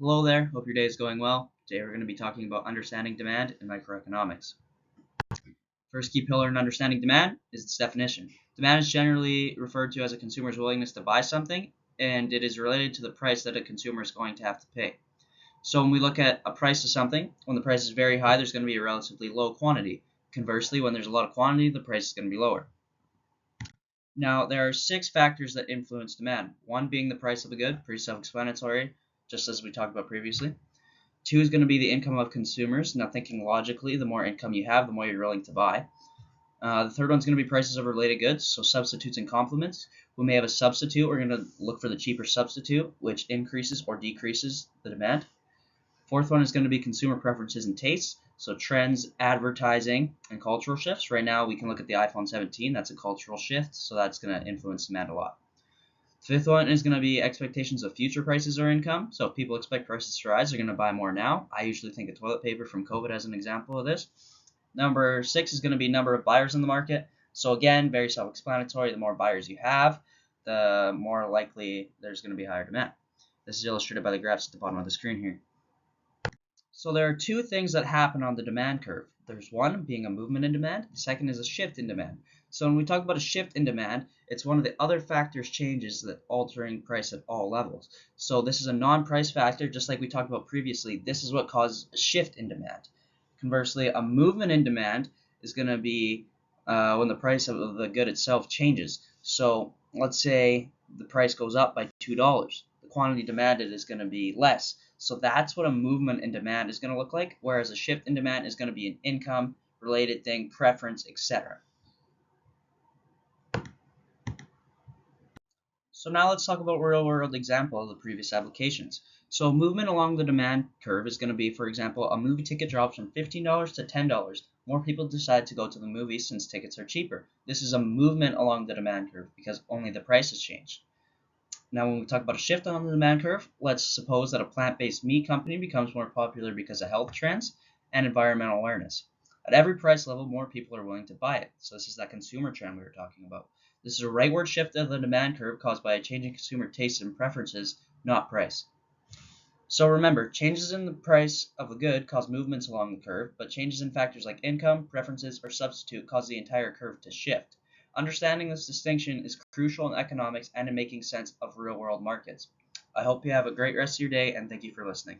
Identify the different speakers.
Speaker 1: Hello there, hope your day is going well. Today we're going to be talking about understanding demand in microeconomics. First key pillar in understanding demand is its definition. Demand is generally referred to as a consumer's willingness to buy something, and it is related to the price that a consumer is going to have to pay. So when we look at a price of something, when the price is very high, there's going to be a relatively low quantity. Conversely, when there's a lot of quantity, the price is going to be lower. Now, there are 6 factors that influence demand. One being the price of the good, pretty self-explanatory, just as we talked about previously. 2 is going to be the income of consumers. Now, thinking logically, the more income you have, the more you're willing to buy. The third one's going to be prices of related goods, so substitutes and complements. We may have a substitute. We're going to look for the cheaper substitute, which increases or decreases the demand. Fourth one is going to be consumer preferences and tastes, so trends, advertising, and cultural shifts. Right now, we can look at the iPhone 17. That's a cultural shift, so that's going to influence demand a lot. Fifth one is going to be expectations of future prices or income. So if people expect prices to rise, they're going to buy more now. I usually think of toilet paper from COVID as an example of this. Number 6 is going to be number of buyers in the market. So again, very self-explanatory. The more buyers you have, the more likely there's going to be higher demand. This is illustrated by the graphs at the bottom of the screen here. So there are 2 things that happen on the demand curve. There's one being a movement in demand. The second is a shift in demand. So when we talk about a shift in demand, it's one of the other factors changes that altering price at all levels. So this is a non-price factor, just like we talked about previously. This is what causes a shift in demand. Conversely, a movement in demand is going to be when the price of the good itself changes. So let's say the price goes up by $2. The quantity demanded is going to be less. So that's what a movement in demand is going to look like, whereas a shift in demand is going to be an income related thing, preference, etc. So now let's talk about real-world example of the previous applications. So movement along the demand curve is going to be, for example, a movie ticket drops from $15 to $10. More people decide to go to the movies since tickets are cheaper. This is a movement along the demand curve because only the price has changed. Now when we talk about a shift on the demand curve, let's suppose that a plant-based meat company becomes more popular because of health trends and environmental awareness. At every price level, more people are willing to buy it. So this is that consumer trend we were talking about. This is a rightward shift of the demand curve caused by a change in consumer tastes and preferences, not price. So remember, changes in the price of a good cause movements along the curve, but changes in factors like income, preferences, or substitute cause the entire curve to shift. Understanding this distinction is crucial in economics and in making sense of real-world markets. I hope you have a great rest of your day, and thank you for listening.